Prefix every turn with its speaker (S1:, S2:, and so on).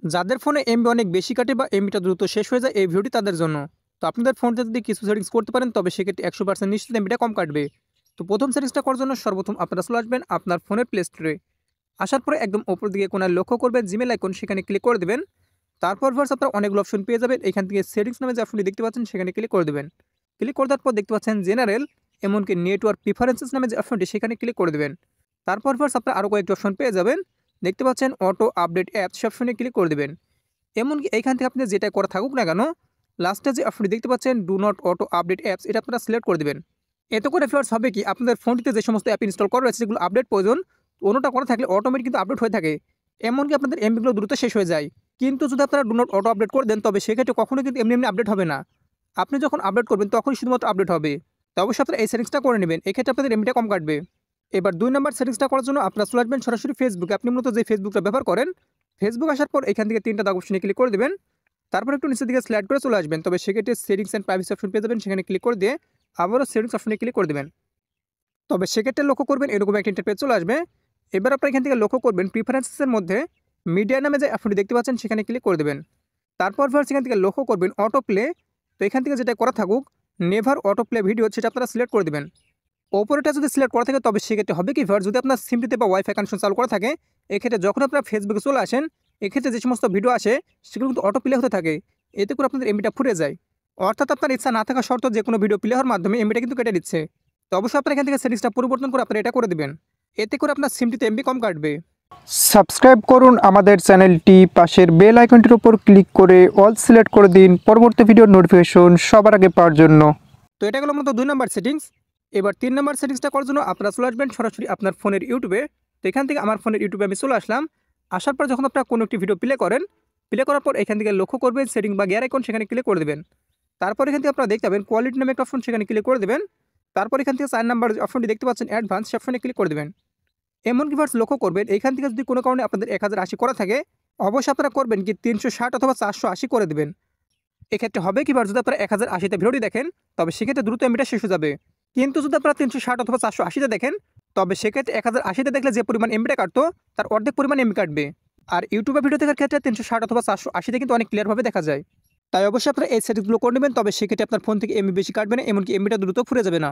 S1: যাদের ফোনে এমবি অনেক বেশি কাটে বা এমবিটা দ্রুত শেষ হয়ে যায় এই ভিডিওটি তাদের জন্য। তো আপনাদের ফোনটা যদি কিছু সেটিংস করতে পারেন তবে সেক্ষেত্রে 100% নিশ্চিত এমবিটা কম কাটবে। তো প্রথম সেটিংসটা করার জন্য সর্বপ্রথম আপনারা চলে আসবেন আপনার ফোনের প্লে স্টোরে। আসার পরে একদম ওপর দিকে কোনায় লক্ষ্য করবেন জিমেল আইকন, সেখানে ক্লিক করে দেবেন। তারপর ভার্স আপনারা অনেকগুলো অপশন পেয়ে যাবেন। এখান থেকে সেটিংস নামে যে অপশনটি দেখতে পাচ্ছেন সেখানে ক্লিক করে দেবেন। ক্লিক করে দেওয়ার পর দেখতে পাচ্ছেন জেনারেল, এমনকি নেটওয়ার্ক প্রিফারেন্সেস নামে যে অপশনটি সেখানে ক্লিক করে দেবেন। তারপর ভার্স আপনারা আরও কয়েকটি অপশন পেয়ে যাবেন। দেখতে পাচ্ছেন অটো আপডেট অ্যাপস, সে অপশনে ক্লিক করে দেবেন। এমনকি এইখান থেকে আপনি যেটা করা থাকুক না কেন, লাস্টে যে অপশনটি দেখতে পাচ্ছেন do not auto update apps, এটা আপনারা সিলেক্ট করে দেবেন। এতে করে ফ্লার্স হবে কি, আপনাদের ফোনটিতে যে সমস্ত অ্যাপ ইনস্টল করা রয়েছে যেগুলো আপডেট প্রয়োজন, অন্যটা করা থাকলে অটোমেটিক কিন্তু আপডেট হয়ে থাকে। এমনকি আপনাদের এমবিগুলো দ্রুত শেষ হয়ে যায়। কিন্তু যদি আপনারা ডু নট অটো আপডেট করে দেন তবে সেক্ষেত্রে কখনো কিন্তু এমনি এমনি আপডেট হবে না। আপনি যখন আপডেট করবেন তখনই শুধুমাত্র আপডেট হবে। তো অবশ্যই আপনারা এই সেটিংসটা করে নেবেন, এক্ষেত্রে আপনাদের এমবিটা কম কাটবে। এবার 2 নম্বর সেটিংসটা করার জন্য আপনারা চলে আসবেন সরাসরি ফেসবুকে। আপনি মূলত যে ফেসবুকটা ব্যবহার করেন, ফেসবুক আসার পর এখান থেকে 3টা দাগ অপশনে ক্লিক করে দেবেন। তারপর একটু নিচের দিকে স্লাইড করে চলে আসবেন, তবে সেক্ষেত্রে সেটিংস অ্যান্ড প্রাইভেসি অপশন পেয়ে যাবেন, সেখানে ক্লিক করে দিয়ে আবারও সেটিংস অপশনে ক্লিক করে দেবেন। তবে সেক্ষেত্রে লক্ষ্য করবেন এরকম একটা ইন্টারফেস চলে আসবে। এবার আপনারা এখান থেকে লক্ষ্য করবেন প্রিফারেন্সেসের মধ্যে মিডিয়া নামে যে অপশনটি দেখতে পাচ্ছেন সেখানে ক্লিক করে দেবেন। তারপর সেখান থেকে লক্ষ্য করবেন অটো প্লে। তো এখান থেকে যেটা করা থাকুক নেভার অটো প্লে ভিডিও, সেটা আপনারা সিলেক্ট করে দেবেন। ওপরেটা যদি সিলেক্ট করা থাকে তবে সেক্ষেত্রে হবে কি যদি আপনার সিমটিতে বা ওয়াইফাই কানেকশন চালু করা থাকে, এক্ষেত্রে যখন আপনারা ফেসবুকে চলে আসেন, এক্ষেত্রে যে সমস্ত ভিডিও আসে সেগুলো কিন্তু অটো প্লে হতে থাকে। এতে করে আপনাদের এমবিটা ফুরে যায়। অর্থাৎ আপনার ইচ্ছা না থাকা শর্ত যে কোনো ভিডিও প্লে হওয়ার মাধ্যমে এমবিটা কিন্তু কেটে দিচ্ছে। তো অবশ্যই আপনারা এখান থেকে সেটিংসটা পরিবর্তন করে আপনারা এটা করে দেবেন। এতে করে আপনার সিমটিতে এমবি কম কাটবে।
S2: সাবস্ক্রাইব করুন আমাদের চ্যানেলটি, পাশের বেল আইকনটির উপর ক্লিক করে অল সিলেক্ট করে দিন পরবর্তী ভিডিওর নোটিফিকেশন সবার আগে পাওয়ার জন্য।
S1: তো এটা গেল মূলত 2 নম্বর সেটিংস। এবার 3 নম্বর সেটিংসটা করার জন্য আপনারা চলে আসবেন সরাসরি আপনার ফোনের ইউটিউবে। তো এখান থেকে আমার ফোনের ইউটিউবে আমি চলে আসলাম। আসার পর যখন আপনারা কোনো একটি ভিডিও প্লে করেন, প্লে করার পর এখান থেকে লক্ষ্য করবেন সেটিং বা গিয়ার আইকন, সেখানে ক্লিক করে দেবেন। তারপর এখান থেকে আপনারা দেখতে পাবেন কোয়ালিটি নামে একটা অপশন, সেখানে ক্লিক করে দেবেন। তারপর এখান থেকে 4 নম্বর অপশনটি দেখতে পাচ্ছেন অ্যাডভান্স, সে অপশনে ক্লিক করে দেবেন। এমনকি ভার্স লক্ষ্য করবেন এখান থেকে যদি কোনো কারণে আপনাদের 1080 করা থাকে, অবশ্যই আপনারা করবেন কি 360 অথবা 480 করে দেবেন। এক্ষেত্রে হবে কি যদি আপনারা 1080তে ভিডিওটি দেখেন তবে সেক্ষেত্রে দ্রুত এমবিটা শেষ হয়ে যাবে। কিন্তু যদি আপনারা 360 অথবা 480তে দেখেন তবে সেক্ষেত্রে 1080তে দেখলে যে পরিমাণ এমবিটা কাটতো তার অর্ধেক পরিমাণ এমবি কাটবে। আর ইউটিউবে ভিডিও দেখার ক্ষেত্রে 360 অথবা 480তে কিন্তু অনেক ক্লিয়ারভাবে দেখা যায়। তাই অবশ্যই আপনারা এই সেটিংসগুলো করে নেবেন, তবে সেক্ষেত্রে আপনার ফোন থেকে এমবি বেশি কাটবে না, এমনকি এমবিটা দ্রুত ফুরে যাবে না।